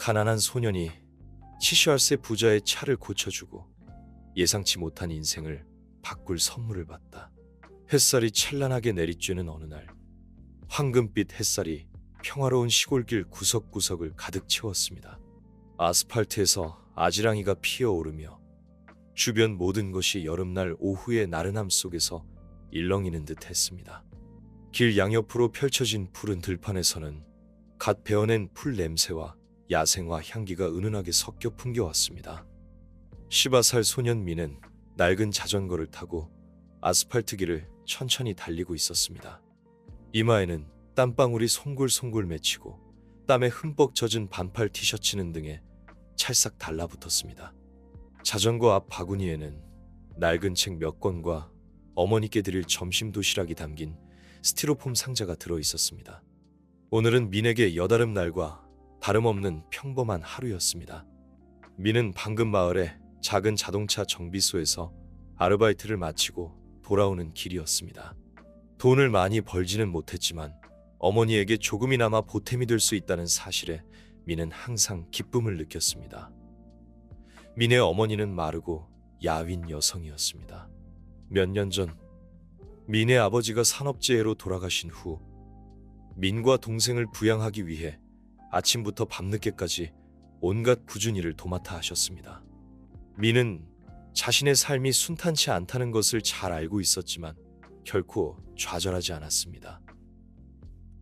가난한 소년이 70세 부자의 차를 고쳐주고 예상치 못한 인생을 바꿀 선물을 받다. 햇살이 찬란하게 내리쬐는 어느 날, 황금빛 햇살이 평화로운 시골길 구석구석을 가득 채웠습니다. 아스팔트에서 아지랑이가 피어오르며 주변 모든 것이 여름날 오후의 나른함 속에서 일렁이는 듯 했습니다. 길 양옆으로 펼쳐진 푸른 들판에서는 갓 베어낸 풀 냄새와 야생화 향기가 은은하게 섞여 풍겨왔습니다. 10살 소년 미는 낡은 자전거를 타고 아스팔트 길을 천천히 달리고 있었습니다. 이마에는 땀방울이 송골송골 맺히고 땀에 흠뻑 젖은 반팔 티셔츠는 등에 찰싹 달라붙었습니다. 자전거 앞 바구니에는 낡은 책 몇 권과 어머니께 드릴 점심 도시락이 담긴 스티로폼 상자가 들어있었습니다. 오늘은 민에게 여다름 날과 다름없는 평범한 하루였습니다. 민은 방금 마을의 작은 자동차 정비소에서 아르바이트를 마치고 돌아오는 길이었습니다. 돈을 많이 벌지는 못했지만 어머니에게 조금이나마 보탬이 될 수 있다는 사실에 민은 항상 기쁨을 느꼈습니다. 민의 어머니는 마르고 야윈 여성이었습니다. 몇 년 전 민의 아버지가 산업재해로 돌아가신 후 민과 동생을 부양하기 위해 아침부터 밤늦게까지 온갖 굳은 일을 도맡아 하셨습니다. 민은 자신의 삶이 순탄치 않다는 것을 잘 알고 있었지만 결코 좌절하지 않았습니다.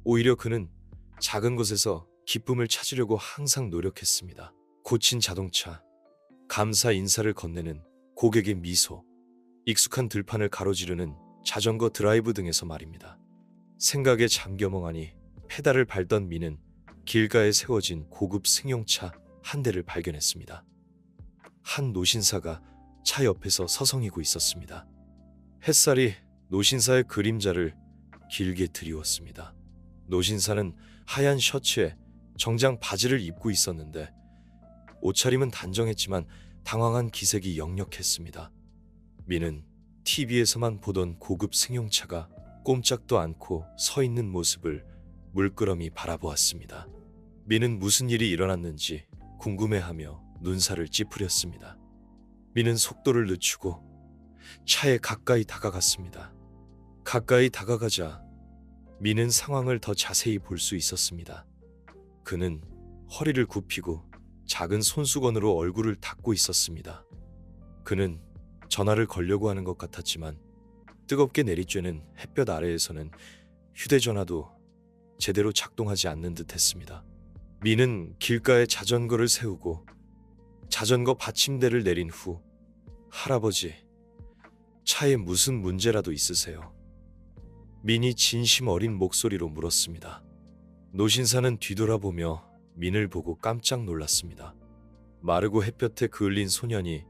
오히려 그는 작은 것에서 기쁨을 찾으려고 항상 노력했습니다. 고친 자동차, 감사 인사를 건네는 고객의 미소, 익숙한 들판을 가로지르는 자전거 드라이브 등에서 말입니다. 생각에 잠겨 멍하니 페달을 밟던 민은 길가에 세워진 고급 승용차 한 대를 발견했습니다. 한 노신사가 차 옆에서 서성이고 있었습니다. 햇살이 노신사의 그림자를 길게 드리웠습니다. 노신사는 하얀 셔츠에 정장 바지를 입고 있었는데 옷차림은 단정했지만 당황한 기색이 역력했습니다. 민은 TV에서만 보던 고급 승용차가 꼼짝도 않고 서 있는 모습을 물끄러미 바라보았습니다. 민은 무슨 일이 일어났는지 궁금해하며 눈살을 찌푸렸습니다. 민은 속도를 늦추고 차에 가까이 다가갔습니다. 가까이 다가가자 민은 상황을 더 자세히 볼 수 있었습니다. 그는 허리를 굽히고 작은 손수건으로 얼굴을 닦고 있었습니다. 그는 전화를 걸려고 하는 것 같았지만 뜨겁게 내리쬐는 햇볕 아래에서는 휴대전화도 제대로 작동하지 않는 듯 했습니다. 민은 길가에 자전거를 세우고 자전거 받침대를 내린 후 할아버지, 차에 무슨 문제라도 있으세요? 민이 진심 어린 목소리로 물었습니다. 노신사는 뒤돌아보며 민을 보고 깜짝 놀랐습니다. 마르고 햇볕에 그을린 소년이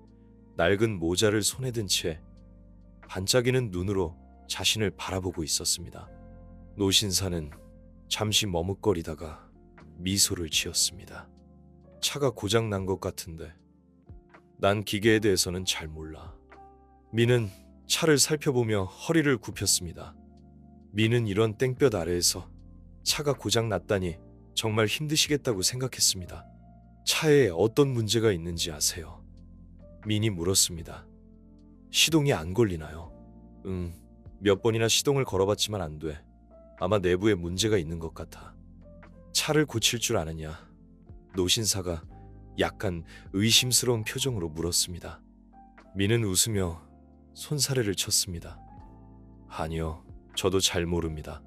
낡은 모자를 손에 든 채 반짝이는 눈으로 자신을 바라보고 있었습니다. 노신사는 잠시 머뭇거리다가 미소를 지었습니다. 차가 고장 난 것 같은데 난 기계에 대해서는 잘 몰라. 민은 차를 살펴보며 허리를 굽혔습니다. 민은 이런 땡볕 아래에서 차가 고장 났다니 정말 힘드시겠다고 생각했습니다. 차에 어떤 문제가 있는지 아세요? 민이 물었습니다. 시동이 안 걸리나요? 몇 번이나 시동을 걸어봤지만 안 돼. 아마 내부에 문제가 있는 것 같아. 차를 고칠 줄 아느냐? 노신사가 약간 의심스러운 표정으로 물었습니다. 민은 웃으며 손사래를 쳤습니다. 아니요, 저도 잘 모릅니다.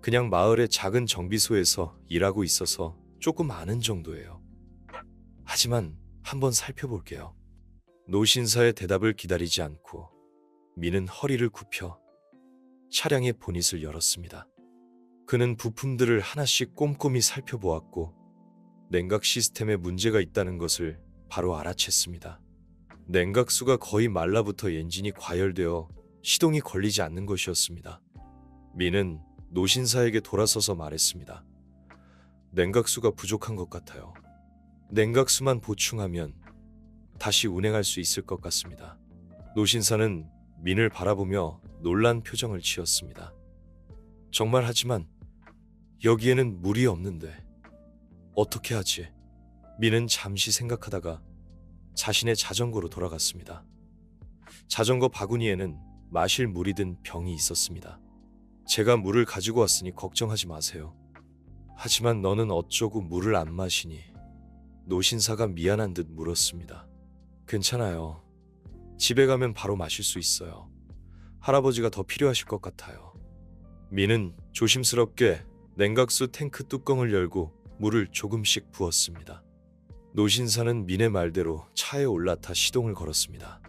그냥 마을의 작은 정비소에서 일하고 있어서 조금 아는 정도예요. 하지만 한번 살펴볼게요. 노신사의 대답을 기다리지 않고 민은 허리를 굽혀 차량의 보닛을 열었습니다. 그는 부품들을 하나씩 꼼꼼히 살펴보았고 냉각 시스템에 문제가 있다는 것을 바로 알아챘습니다. 냉각수가 거의 말라붙어 엔진이 과열되어 시동이 걸리지 않는 것이었습니다. 민은 노신사에게 돌아서서 말했습니다. 냉각수가 부족한 것 같아요. 냉각수만 보충하면 다시 운행할 수 있을 것 같습니다. 노신사는 민을 바라보며 놀란 표정을 지었습니다. 정말 하지만 여기에는 물이 없는데 어떻게 하지? 민은 잠시 생각하다가 자신의 자전거로 돌아갔습니다. 자전거 바구니에는 마실 물이 든 병이 있었습니다. 제가 물을 가지고 왔으니 걱정하지 마세요. 하지만 너는 어쩌고 물을 안 마시니? 노신사가 미안한 듯 물었습니다. 괜찮아요. 집에 가면 바로 마실 수 있어요. 할아버지가 더 필요하실 것 같아요. 민은 조심스럽게 냉각수 탱크 뚜껑을 열고 물을 조금씩 부었습니다. 노신사는 민의 말대로 차에 올라타 시동을 걸었습니다.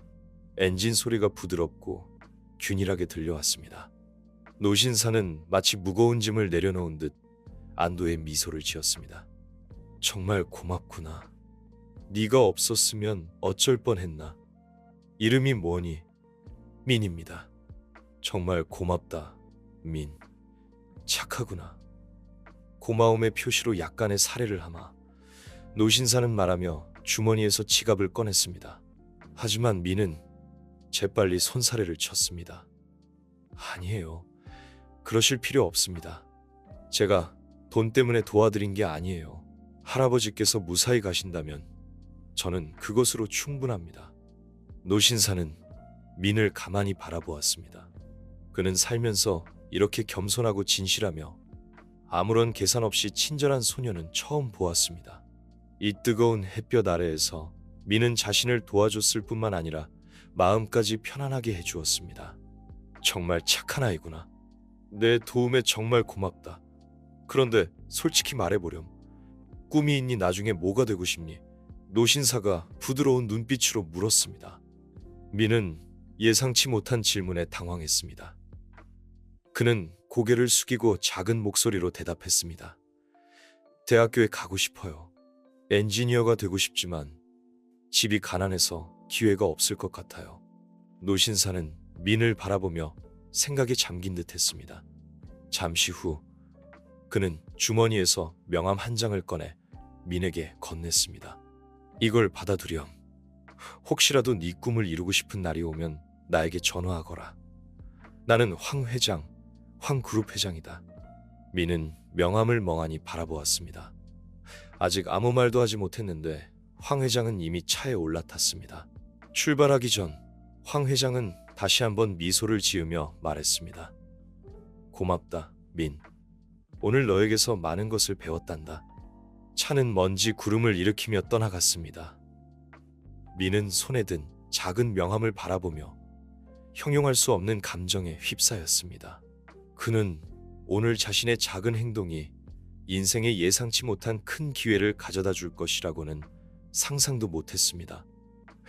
엔진 소리가 부드럽고 균일하게 들려왔습니다. 노신사는 마치 무거운 짐을 내려놓은 듯 안도의 미소를 지었습니다. 정말 고맙구나. 네가 없었으면 어쩔 뻔했나. 이름이 뭐니? 민입니다. 정말 고맙다, 민. 착하구나. 고마움의 표시로 약간의 사례를 하마 노신사는 말하며 주머니에서 지갑을 꺼냈습니다. 하지만 민은 재빨리 손사래를 쳤습니다. 아니에요. 그러실 필요 없습니다. 제가 돈 때문에 도와드린 게 아니에요. 할아버지께서 무사히 가신다면 저는 그것으로 충분합니다. 노신사는 민을 가만히 바라보았습니다. 그는 살면서 이렇게 겸손하고 진실하며 아무런 계산 없이 친절한 소녀는 처음 보았습니다. 이 뜨거운 햇볕 아래에서 민은 자신을 도와줬을 뿐만 아니라 마음까지 편안하게 해주었습니다. 정말 착한 아이구나. 내 도움에 정말 고맙다. 그런데 솔직히 말해보렴. 꿈이 있니 나중에 뭐가 되고 싶니? 노신사가 부드러운 눈빛으로 물었습니다. 민은 예상치 못한 질문에 당황했습니다. 그는 고개를 숙이고 작은 목소리로 대답했습니다. 대학교에 가고 싶어요. 엔지니어가 되고 싶지만 집이 가난해서 기회가 없을 것 같아요. 노신사는 민을 바라보며 생각에 잠긴 듯 했습니다. 잠시 후 그는 주머니에서 명함 한 장을 꺼내 민에게 건넸습니다. 이걸 받아두렴. 혹시라도 네 꿈을 이루고 싶은 날이 오면 나에게 전화하거라. 나는 황 회장, 황그룹 회장이다. 민은 명함을 멍하니 바라보았습니다. 아직 아무 말도 하지 못했는데 황 회장은 이미 차에 올라탔습니다. 출발하기 전 황 회장은 다시 한번 미소를 지으며 말했습니다. 고맙다, 민. 오늘 너에게서 많은 것을 배웠단다. 차는 먼지 구름을 일으키며 떠나갔습니다. 민은 손에 든 작은 명함을 바라보며 형용할 수 없는 감정에 휩싸였습니다. 그는 오늘 자신의 작은 행동이 인생에 예상치 못한 큰 기회를 가져다 줄 것이라고는 상상도 못했습니다.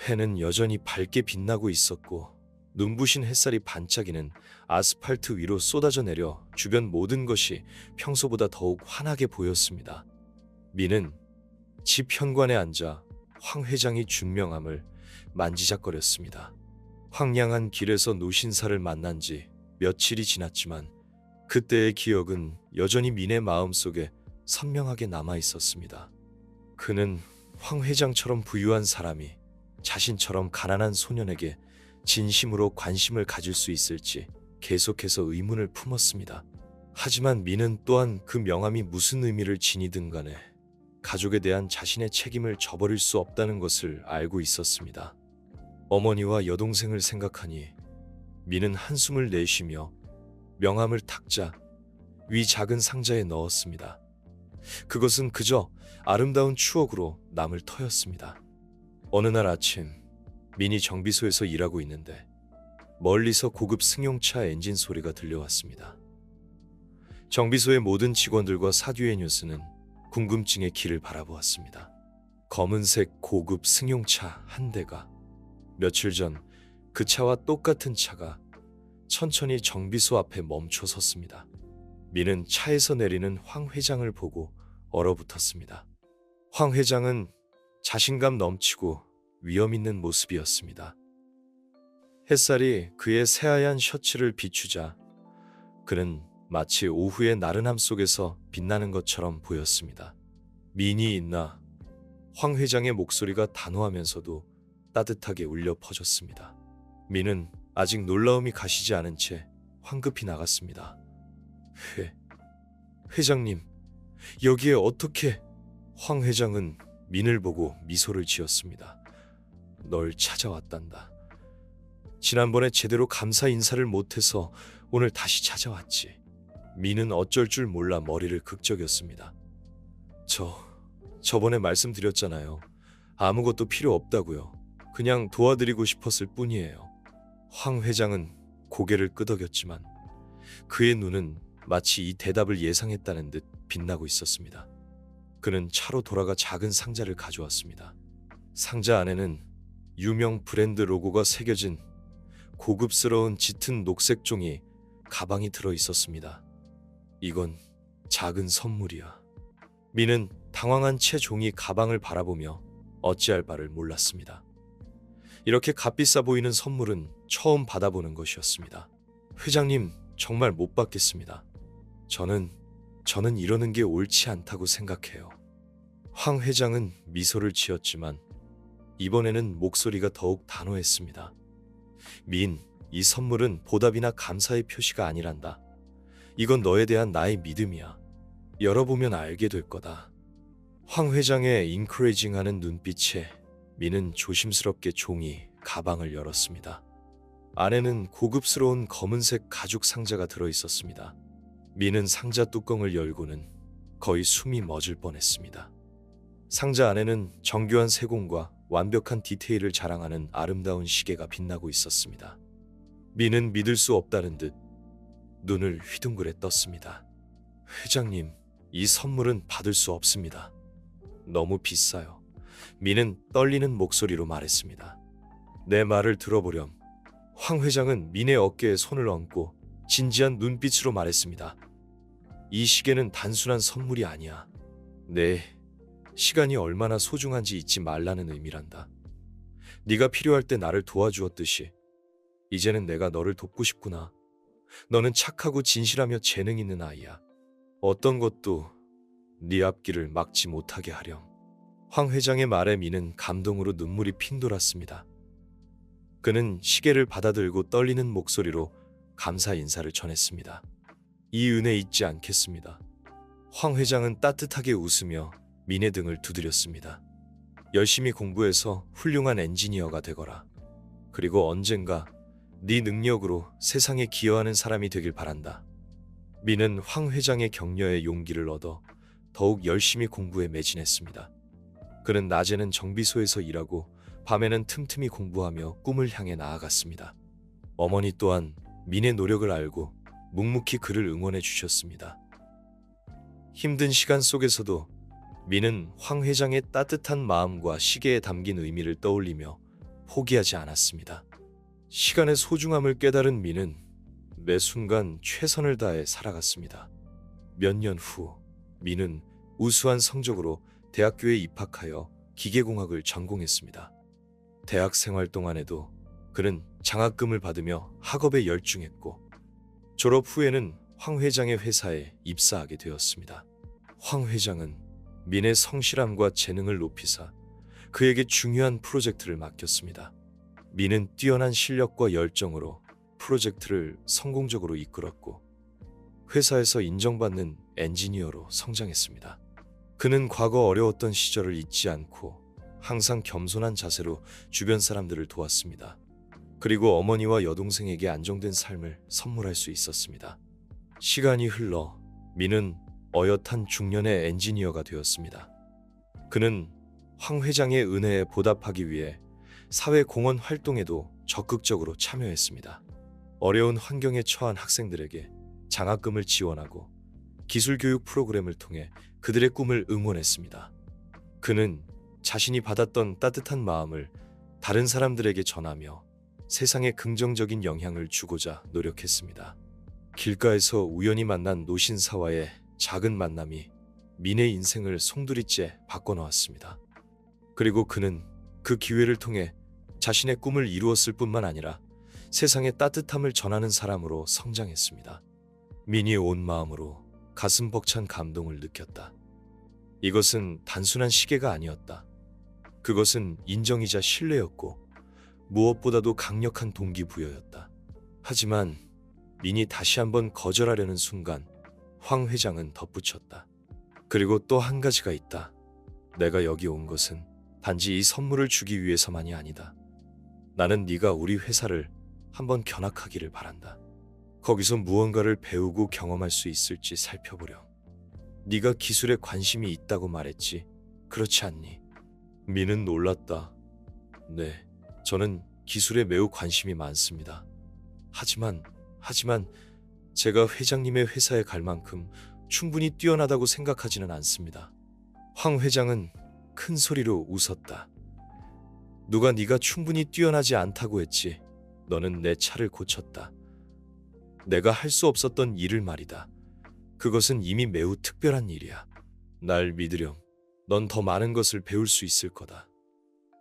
해는 여전히 밝게 빛나고 있었고 눈부신 햇살이 반짝이는 아스팔트 위로 쏟아져 내려 주변 모든 것이 평소보다 더욱 환하게 보였습니다. 민은 집 현관에 앉아 황 회장이 준 명함을 만지작거렸습니다. 황량한 길에서 노신사를 만난 지 며칠이 지났지만 그때의 기억은 여전히 민의 마음속에 선명하게 남아 있었습니다. 그는 황 회장처럼 부유한 사람이 자신처럼 가난한 소년에게 진심으로 관심을 가질 수 있을지 계속해서 의문을 품었습니다. 하지만 민은 또한 그 명함이 무슨 의미를 지니든 간에 가족에 대한 자신의 책임을 저버릴 수 없다는 것을 알고 있었습니다. 어머니와 여동생을 생각하니 민은 한숨을 내쉬며 명함을 탁자 위 작은 상자에 넣었습니다. 그것은 그저 아름다운 추억으로 남을 터였습니다. 어느 날 아침 민이 정비소에서 일하고 있는데 멀리서 고급 승용차 엔진 소리가 들려왔습니다. 정비소의 모든 직원들과 사듀의 뉴스는 궁금증에 길을 바라보았습니다. 검은색 고급 승용차 한 대가 며칠 전 그 차와 똑같은 차가 천천히 정비소 앞에 멈춰 섰습니다. 민은 차에서 내리는 황 회장을 보고 얼어붙었습니다. 황 회장은 자신감 넘치고 위험 있는 모습이었습니다. 햇살이 그의 새하얀 셔츠를 비추자 그는 마치 오후의 나른함 속에서 빛나는 것처럼 보였습니다. 민이 있나? 황 회장의 목소리가 단호하면서도 따뜻하게 울려 퍼졌습니다. 민은 아직 놀라움이 가시지 않은 채 황급히 나갔습니다. 회장님, 여기에 어떻게? 황 회장은 민을 보고 미소를 지었습니다. 널 찾아왔단다. 지난번에 제대로 감사 인사를 못해서 오늘 다시 찾아왔지. 민은 어쩔 줄 몰라 머리를 극적였습니다. 저번에 말씀드렸잖아요. 아무것도 필요 없다고요. 그냥 도와드리고 싶었을 뿐이에요. 황 회장은 고개를 끄덕였지만 그의 눈은 마치 이 대답을 예상했다는 듯 빛나고 있었습니다. 그는 차로 돌아가 작은 상자를 가져왔습니다. 상자 안에는 유명 브랜드 로고가 새겨진 고급스러운 짙은 녹색 종이 가방이 들어 있었습니다. 이건 작은 선물이야. 민은 당황한 채 종이 가방을 바라보며 어찌할 바를 몰랐습니다. 이렇게 값비싸 보이는 선물은 처음 받아보는 것이었습니다. 회장님, 정말 못 받겠습니다. 저는 이러는 게 옳지 않다고 생각해요. 황 회장은 미소를 지었지만 이번에는 목소리가 더욱 단호했습니다. 민, 이 선물은 보답이나 감사의 표시가 아니란다. 이건 너에 대한 나의 믿음이야. 열어보면 알게 될 거다. 황 회장의 인크레이징하는 눈빛에 민은 조심스럽게 종이 가방을 열었습니다. 안에는 고급스러운 검은색 가죽 상자가 들어 있었습니다. 민은 상자 뚜껑을 열고는 거의 숨이 멎을 뻔했습니다. 상자 안에는 정교한 세공과 완벽한 디테일을 자랑하는 아름다운 시계가 빛나고 있었습니다. 민은 믿을 수 없다는 듯 눈을 휘둥그레 떴습니다. 회장님, 이 선물은 받을 수 없습니다. 너무 비싸요. 민은 떨리는 목소리로 말했습니다. 내 말을 들어보렴. 황 회장은 민의 어깨에 손을 얹고 진지한 눈빛으로 말했습니다. 이 시계는 단순한 선물이 아니야. 내 시간이 얼마나 소중한지 잊지 말라는 의미란다. 네가 필요할 때 나를 도와주었듯이 이제는 내가 너를 돕고 싶구나. 너는 착하고 진실하며 재능 있는 아이야. 어떤 것도 네 앞길을 막지 못하게 하렴. 황 회장의 말에 민은 감동으로 눈물이 핑 돌았습니다. 그는 시계를 받아들고 떨리는 목소리로 감사 인사를 전했습니다. 이 은혜 잊지 않겠습니다. 황 회장은 따뜻하게 웃으며 민의 등을 두드렸습니다. 열심히 공부해서 훌륭한 엔지니어가 되거라. 그리고 언젠가 네 능력으로 세상에 기여하는 사람이 되길 바란다. 민은 황 회장의 격려에 용기를 얻어 더욱 열심히 공부에 매진했습니다. 그는 낮에는 정비소에서 일하고 밤에는 틈틈이 공부하며 꿈을 향해 나아갔습니다. 어머니 또한 민의 노력을 알고 묵묵히 그를 응원해 주셨습니다. 힘든 시간 속에서도 민은 황 회장의 따뜻한 마음과 시계에 담긴 의미를 떠올리며 포기하지 않았습니다. 시간의 소중함을 깨달은 민은 매 순간 최선을 다해 살아갔습니다. 몇 년 후 민은 우수한 성적으로 대학교에 입학하여 기계공학을 전공했습니다. 대학 생활 동안에도 그는 장학금을 받으며 학업에 열중했고 졸업 후에는 황 회장의 회사에 입사하게 되었습니다. 황 회장은 민의 성실함과 재능을 높이사 그에게 중요한 프로젝트를 맡겼습니다. 민은 뛰어난 실력과 열정으로 프로젝트를 성공적으로 이끌었고 회사에서 인정받는 엔지니어로 성장했습니다. 그는 과거 어려웠던 시절을 잊지 않고 항상 겸손한 자세로 주변 사람들을 도왔습니다. 그리고 어머니와 여동생에게 안정된 삶을 선물할 수 있었습니다. 시간이 흘러 민은 어엿한 중년의 엔지니어가 되었습니다. 그는 황 회장의 은혜에 보답하기 위해 사회 공헌 활동에도 적극적으로 참여했습니다. 어려운 환경에 처한 학생들에게 장학금을 지원하고 기술교육 프로그램을 통해 그들의 꿈을 응원했습니다. 그는 자신이 받았던 따뜻한 마음을 다른 사람들에게 전하며 세상에 긍정적인 영향을 주고자 노력했습니다. 길가에서 우연히 만난 노신사와의 작은 만남이 민의 인생을 송두리째 바꿔놓았습니다. 그리고 그는 그 기회를 통해 자신의 꿈을 이루었을 뿐만 아니라 세상에 따뜻함을 전하는 사람으로 성장했습니다. 민이 온 마음으로 가슴 벅찬 감동을 느꼈다. 이것은 단순한 시계가 아니었다. 그것은 인정이자 신뢰였고 무엇보다도 강력한 동기부여였다. 하지만 민이 다시 한번 거절하려는 순간 황 회장은 덧붙였다. 그리고 또 한 가지가 있다. 내가 여기 온 것은 단지 이 선물을 주기 위해서만이 아니다. 나는 네가 우리 회사를 한번 견학하기를 바란다. 거기서 무언가를 배우고 경험할 수 있을지 살펴보렴. 네가 기술에 관심이 있다고 말했지. 그렇지 않니? 민은 놀랐다. 네, 저는 기술에 매우 관심이 많습니다. 하지만 제가 회장님의 회사에 갈 만큼 충분히 뛰어나다고 생각하지는 않습니다. 황 회장은 큰 소리로 웃었다. 누가 네가 충분히 뛰어나지 않다고 했지. 너는 내 차를 고쳤다. 내가 할 수 없었던 일을 말이다. 그것은 이미 매우 특별한 일이야. 날 믿으렴. 넌 더 많은 것을 배울 수 있을 거다.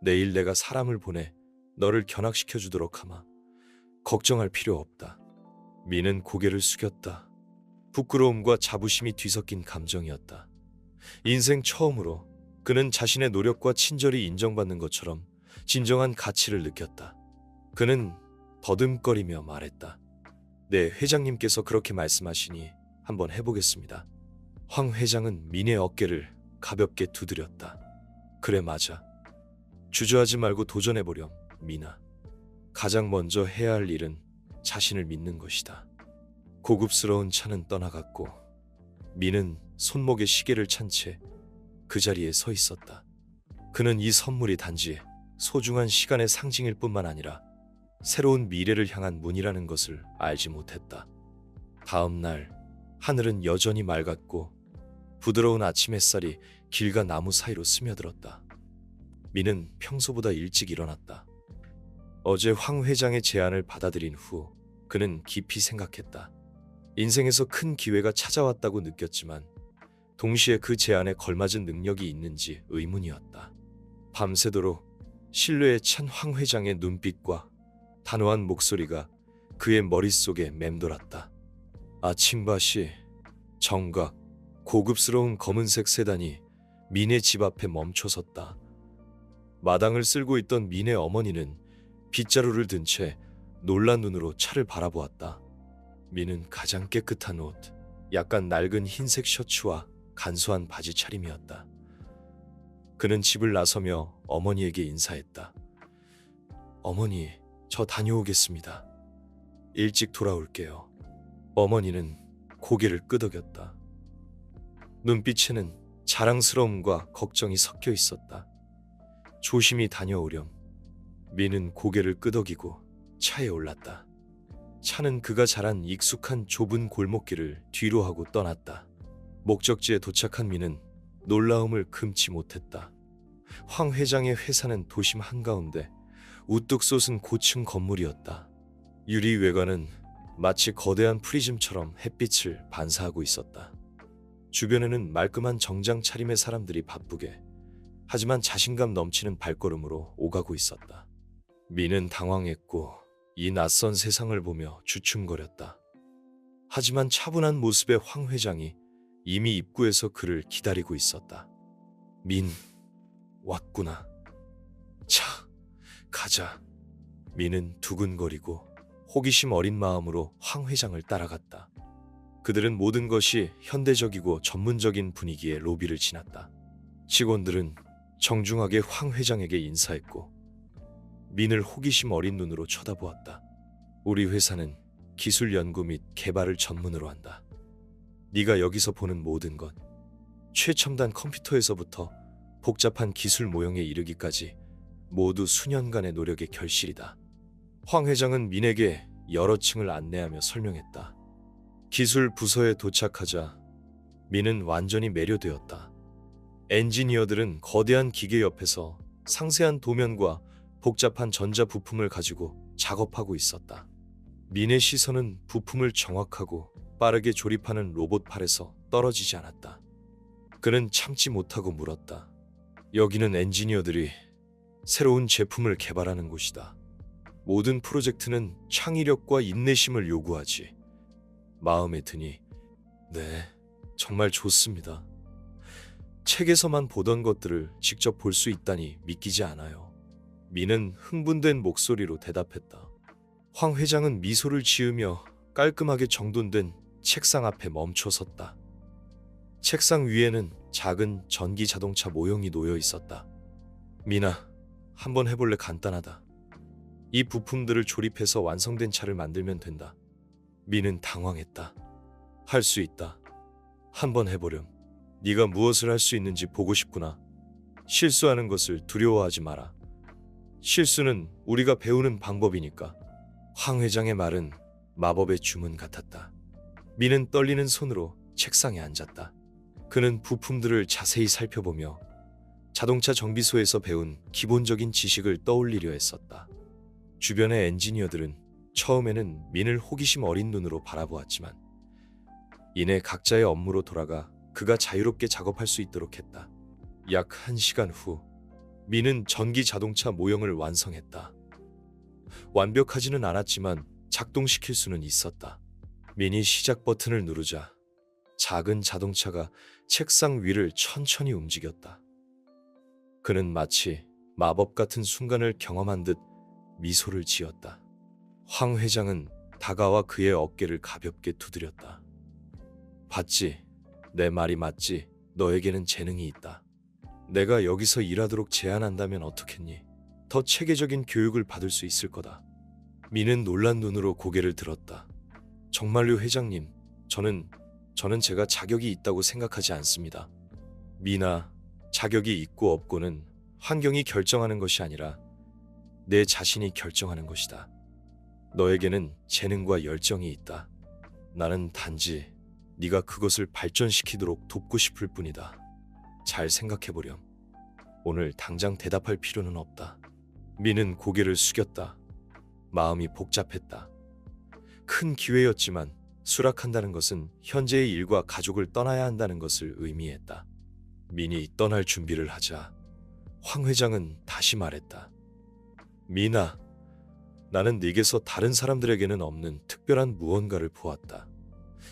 내일 내가 사람을 보내 너를 견학시켜 주도록 하마. 걱정할 필요 없다. 민은 고개를 숙였다. 부끄러움과 자부심이 뒤섞인 감정이었다. 인생 처음으로 그는 자신의 노력과 친절이 인정받는 것처럼 진정한 가치를 느꼈다. 그는 더듬거리며 말했다. 네, 회장님께서 그렇게 말씀하시니 한번 해보겠습니다. 황 회장은 민의 어깨를 가볍게 두드렸다. 그래, 맞아. 주저하지 말고 도전해보렴, 민아. 가장 먼저 해야 할 일은 자신을 믿는 것이다. 고급스러운 차는 떠나갔고 민은 손목에 시계를 찬 채 그 자리에 서 있었다. 그는 이 선물이 단지 소중한 시간의 상징일 뿐만 아니라 새로운 미래를 향한 문이라는 것을 알지 못했다. 다음 날 하늘은 여전히 맑았고 부드러운 아침 햇살이 길과 나무 사이로 스며들었다. 민은 평소보다 일찍 일어났다. 어제 황 회장의 제안을 받아들인 후 그는 깊이 생각했다. 인생에서 큰 기회가 찾아왔다고 느꼈지만 동시에 그 제안에 걸맞은 능력이 있는지 의문이었다. 밤새도록 신뢰에 찬 황 회장의 눈빛과 단호한 목소리가 그의 머릿속에 맴돌았다. 아침밭이 정각, 고급스러운 검은색 세단이 민의 집 앞에 멈춰섰다. 마당을 쓸고 있던 민의 어머니는 빗자루를 든 채 놀란 눈으로 차를 바라보았다. 민은 가장 깨끗한 옷, 약간 낡은 흰색 셔츠와 간소한 바지 차림이었다. 그는 집을 나서며 어머니에게 인사했다. 어머니, 저 다녀오겠습니다. 일찍 돌아올게요. 어머니는 고개를 끄덕였다. 눈빛에는 자랑스러움과 걱정이 섞여 있었다. 조심히 다녀오렴. 민은 고개를 끄덕이고 차에 올랐다. 차는 그가 자란 익숙한 좁은 골목길을 뒤로 하고 떠났다. 목적지에 도착한 민은 놀라움을 금치 못했다. 황 회장의 회사는 도심 한가운데 우뚝 솟은 고층 건물이었다. 유리 외관은 마치 거대한 프리즘처럼 햇빛을 반사하고 있었다. 주변에는 말끔한 정장 차림의 사람들이 바쁘게 하지만 자신감 넘치는 발걸음으로 오가고 있었다. 민은 당황했고 이 낯선 세상을 보며 주춤거렸다. 하지만 차분한 모습의 황 회장이 이미 입구에서 그를 기다리고 있었다. 민, 왔구나. 자, 가자. 민은 두근거리고 호기심 어린 마음으로 황 회장을 따라갔다. 그들은 모든 것이 현대적이고 전문적인 분위기의 로비를 지났다. 직원들은 정중하게 황 회장에게 인사했고 민을 호기심 어린 눈으로 쳐다보았다. 우리 회사는 기술 연구 및 개발을 전문으로 한다. 네가 여기서 보는 모든 것, 최첨단 컴퓨터에서부터 복잡한 기술 모형에 이르기까지 모두 수년간의 노력의 결실이다. 황 회장은 민에게 여러 층을 안내하며 설명했다. 기술 부서에 도착하자 민은 완전히 매료되었다. 엔지니어들은 거대한 기계 옆에서 상세한 도면과 복잡한 전자 부품을 가지고 작업하고 있었다. 민의 시선은 부품을 정확하고 빠르게 조립하는 로봇 팔에서 떨어지지 않았다. 그는 참지 못하고 물었다. 여기는 엔지니어들이 새로운 제품을 개발하는 곳이다. 모든 프로젝트는 창의력과 인내심을 요구하지. 마음에 드니, 네, 정말 좋습니다. 책에서만 보던 것들을 직접 볼 수 있다니 믿기지 않아요. 민은 흥분된 목소리로 대답했다. 황 회장은 미소를 지으며 깔끔하게 정돈된 책상 앞에 멈춰 섰다. 책상 위에는 작은 전기 자동차 모형이 놓여 있었다. 미나, 한번 해볼래? 간단하다. 이 부품들을 조립해서 완성된 차를 만들면 된다. 미는 당황했다. 할 수 있다. 한번 해보렴. 네가 무엇을 할 수 있는지 보고 싶구나. 실수하는 것을 두려워하지 마라. 실수는 우리가 배우는 방법이니까. 황 회장의 말은 마법의 주문 같았다. 미는 떨리는 손으로 책상에 앉았다. 그는 부품들을 자세히 살펴보며 자동차 정비소에서 배운 기본적인 지식을 떠올리려 했었다. 주변의 엔지니어들은 처음에는 민을 호기심 어린 눈으로 바라보았지만 이내 각자의 업무로 돌아가 그가 자유롭게 작업할 수 있도록 했다. 약 1시간 후 민은 전기 자동차 모형을 완성했다. 완벽하지는 않았지만 작동시킬 수는 있었다. 민이 시작 버튼을 누르자 작은 자동차가 책상 위를 천천히 움직였다. 그는 마치 마법 같은 순간을 경험한 듯 미소를 지었다. 황 회장은 다가와 그의 어깨를 가볍게 두드렸다. 봤지? 내 말이 맞지? 너에게는 재능이 있다. 내가 여기서 일하도록 제안한다면 어떻겠니? 더 체계적인 교육을 받을 수 있을 거다. 미는 놀란 눈으로 고개를 들었다. 정말요, 회장님. 저는 제가 자격이 있다고 생각하지 않습니다. 미나, 자격이 있고 없고는 환경이 결정하는 것이 아니라 내 자신이 결정하는 것이다. 너에게는 재능과 열정이 있다. 나는 단지 네가 그것을 발전시키도록 돕고 싶을 뿐이다. 잘 생각해보렴. 오늘 당장 대답할 필요는 없다. 미는 고개를 숙였다. 마음이 복잡했다. 큰 기회였지만 수락한다는 것은 현재의 일과 가족을 떠나야 한다는 것을 의미했다. 민이 떠날 준비를 하자 황 회장은 다시 말했다. 미나, 나는 네게서 다른 사람들에게는 없는 특별한 무언가를 보았다.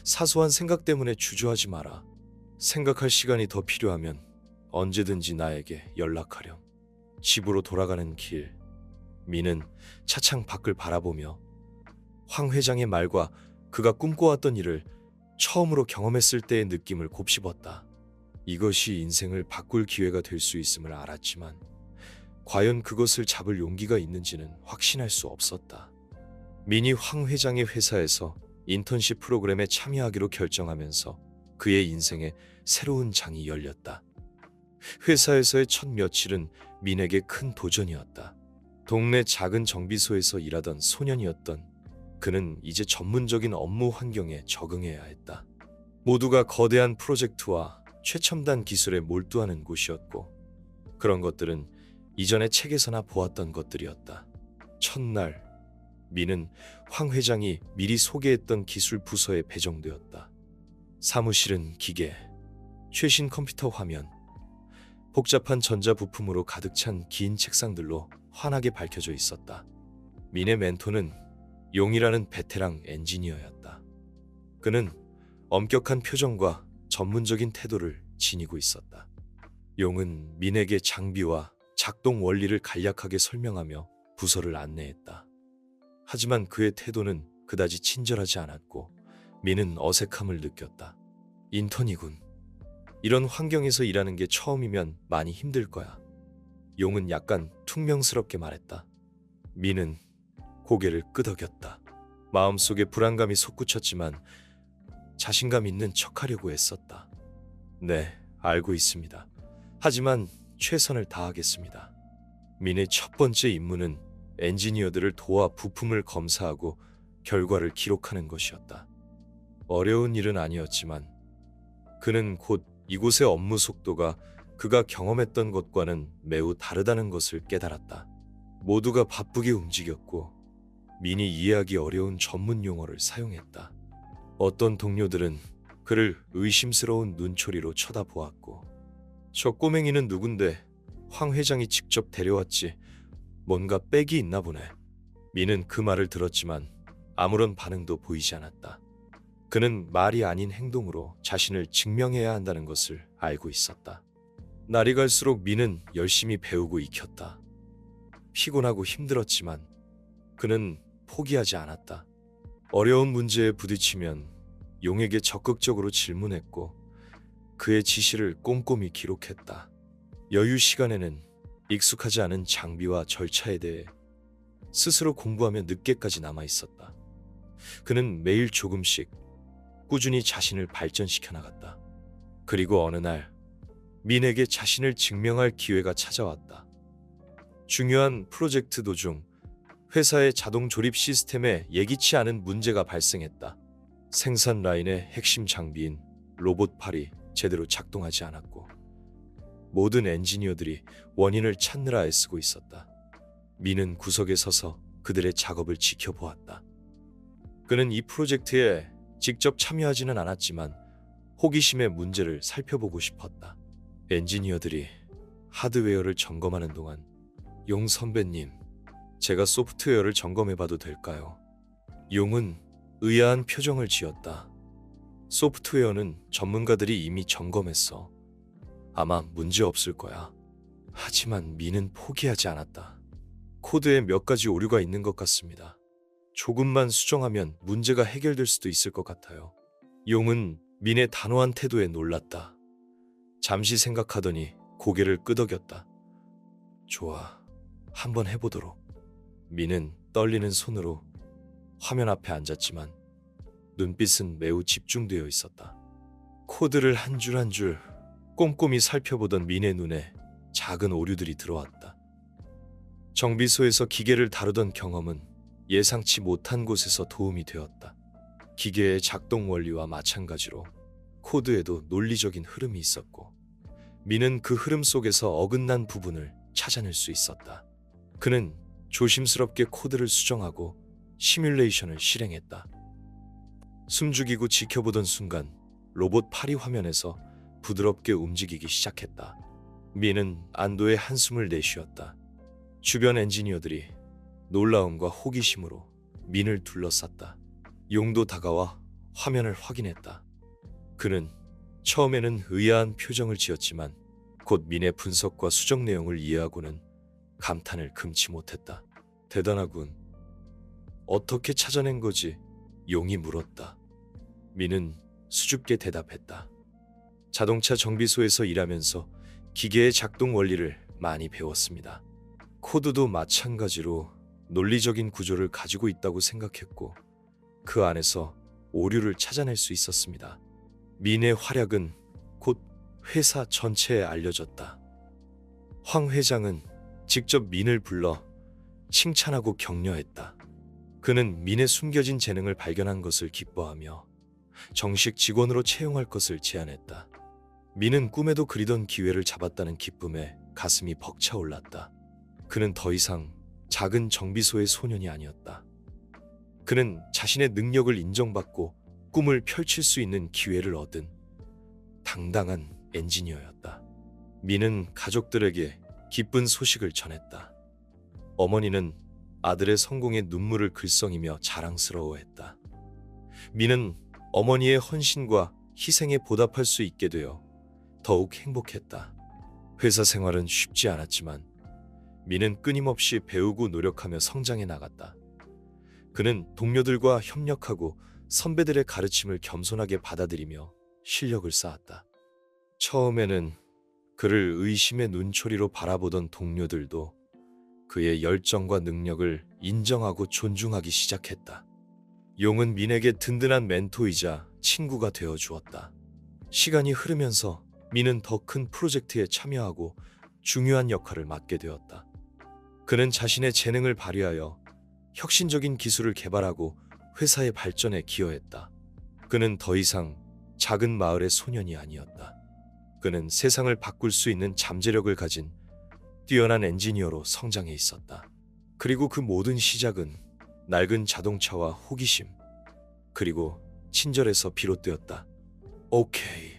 사소한 생각 때문에 주저하지 마라. 생각할 시간이 더 필요하면 언제든지 나에게 연락하렴. 집으로 돌아가는 길, 미는 차창 밖을 바라보며 황 회장의 말과 그가 꿈꿔왔던 일을 처음으로 경험했을 때의 느낌을 곱씹었다. 이것이 인생을 바꿀 기회가 될 수 있음을 알았지만 과연 그것을 잡을 용기가 있는지는 확신할 수 없었다. 민이 황 회장의 회사에서 인턴십 프로그램에 참여하기로 결정하면서 그의 인생에 새로운 장이 열렸다. 회사에서의 첫 며칠은 민에게 큰 도전이었다. 동네 작은 정비소에서 일하던 소년이었던 그는 이제 전문적인 업무 환경에 적응해야 했다. 모두가 거대한 프로젝트와 최첨단 기술에 몰두하는 곳이었고 그런 것들은 이전에 책에서나 보았던 것들이었다. 첫날, 민은 황 회장이 미리 소개했던 기술 부서에 배정되었다. 사무실은 기계, 최신 컴퓨터 화면, 복잡한 전자부품으로 가득 찬 긴 책상들로 환하게 밝혀져 있었다. 민의 멘토는 용이라는 베테랑 엔지니어였다. 그는 엄격한 표정과 전문적인 태도를 지니고 있었다. 용은 민에게 장비와 작동 원리를 간략하게 설명하며 부서를 안내했다. 하지만 그의 태도는 그다지 친절하지 않았고 민은 어색함을 느꼈다. 인턴이군. 이런 환경에서 일하는 게 처음이면 많이 힘들 거야. 용은 약간 퉁명스럽게 말했다. 민은 고개를 끄덕였다. 마음속에 불안감이 솟구쳤지만 자신감 있는 척하려고 애썼다. 네, 알고 있습니다. 하지만 최선을 다하겠습니다. 민의 첫 번째 임무는 엔지니어들을 도와 부품을 검사하고 결과를 기록하는 것이었다. 어려운 일은 아니었지만 그는 곧 이곳의 업무 속도가 그가 경험했던 것과는 매우 다르다는 것을 깨달았다. 모두가 바쁘게 움직였고 민이 이해하기 어려운 전문 용어를 사용했다. 어떤 동료들은 그를 의심스러운 눈초리로 쳐다보았고 저 꼬맹이는 누군데 황 회장이 직접 데려왔지 뭔가 빽이 있나 보네. 민은 그 말을 들었지만 아무런 반응도 보이지 않았다. 그는 말이 아닌 행동으로 자신을 증명해야 한다는 것을 알고 있었다. 날이 갈수록 민은 열심히 배우고 익혔다. 피곤하고 힘들었지만 그는 포기하지 않았다. 어려운 문제에 부딪히면 용에게 적극적으로 질문했고 그의 지시를 꼼꼼히 기록했다. 여유 시간에는 익숙하지 않은 장비와 절차에 대해 스스로 공부하며 늦게까지 남아 있었다. 그는 매일 조금씩 꾸준히 자신을 발전시켜 나갔다. 그리고 어느 날 민에게 자신을 증명할 기회가 찾아왔다. 중요한 프로젝트 도중 회사의 자동 조립 시스템에 예기치 않은 문제가 발생했다. 생산 라인의 핵심 장비인 로봇팔이 제대로 작동하지 않았고 모든 엔지니어들이 원인을 찾느라 애쓰고 있었다. 민은 구석에 서서 그들의 작업을 지켜보았다. 그는 이 프로젝트에 직접 참여하지는 않았지만 호기심에 문제를 살펴보고 싶었다. 엔지니어들이 하드웨어를 점검하는 동안 용 선배님, 제가 소프트웨어를 점검해봐도 될까요? 용은 의아한 표정을 지었다. 소프트웨어는 전문가들이 이미 점검했어. 아마 문제 없을 거야. 하지만 민은 포기하지 않았다. 코드에 몇 가지 오류가 있는 것 같습니다. 조금만 수정하면 문제가 해결될 수도 있을 것 같아요. 용은 민의 단호한 태도에 놀랐다. 잠시 생각하더니 고개를 끄덕였다. 좋아, 한번 해보도록. 민은 떨리는 손으로 화면 앞에 앉았지만 눈빛은 매우 집중되어 있었다. 코드를 한 줄 한 줄 꼼꼼히 살펴보던 민의 눈에 작은 오류들이 들어왔다. 정비소에서 기계를 다루던 경험은 예상치 못한 곳에서 도움이 되었다. 기계의 작동 원리와 마찬가지로 코드에도 논리적인 흐름이 있었고 민은 그 흐름 속에서 어긋난 부분을 찾아낼 수 있었다. 그는 조심스럽게 코드를 수정하고 시뮬레이션을 실행했다. 숨죽이고 지켜보던 순간 로봇 팔이 화면에서 부드럽게 움직이기 시작했다. 민은 안도의 한숨을 내쉬었다. 주변 엔지니어들이 놀라움과 호기심으로 민을 둘러쌌다. 용도 다가와 화면을 확인했다. 그는 처음에는 의아한 표정을 지었지만 곧 민의 분석과 수정 내용을 이해하고는 감탄을 금치 못했다. 대단하군. 어떻게 찾아낸 거지? 용이 물었다. 민은 수줍게 대답했다. 자동차 정비소에서 일하면서 기계의 작동 원리를 많이 배웠습니다. 코드도 마찬가지로 논리적인 구조를 가지고 있다고 생각했고 그 안에서 오류를 찾아낼 수 있었습니다. 민의 활약은 곧 회사 전체에 알려졌다. 황 회장은 직접 민을 불러 칭찬하고 격려했다. 그는 민의 숨겨진 재능을 발견한 것을 기뻐하며 정식 직원으로 채용할 것을 제안했다. 민은 꿈에도 그리던 기회를 잡았다는 기쁨에 가슴이 벅차올랐다. 그는 더 이상 작은 정비소의 소년이 아니었다. 그는 자신의 능력을 인정받고 꿈을 펼칠 수 있는 기회를 얻은 당당한 엔지니어였다. 민은 가족들에게 기쁜 소식을 전했다. 어머니는 아들의 성공에 눈물을 글썽이며 자랑스러워했다. 민은 어머니의 헌신과 희생에 보답할 수 있게 되어 더욱 행복했다. 회사 생활은 쉽지 않았지만 민은 끊임없이 배우고 노력하며 성장해 나갔다. 그는 동료들과 협력하고 선배들의 가르침을 겸손하게 받아들이며 실력을 쌓았다. 처음에는 그를 의심의 눈초리로 바라보던 동료들도 그의 열정과 능력을 인정하고 존중하기 시작했다. 용은 민에게 든든한 멘토이자 친구가 되어 주었다. 시간이 흐르면서 민은 더 큰 프로젝트에 참여하고 중요한 역할을 맡게 되었다. 그는 자신의 재능을 발휘하여 혁신적인 기술을 개발하고 회사의 발전에 기여했다. 그는 더 이상 작은 마을의 소년이 아니었다. 그는 세상을 바꿀 수 있는 잠재력을 가진 뛰어난 엔지니어로 성장해 있었다. 그리고 그 모든 시작은 낡은 자동차와 호기심, 그리고 친절에서 비롯되었다. 오케이.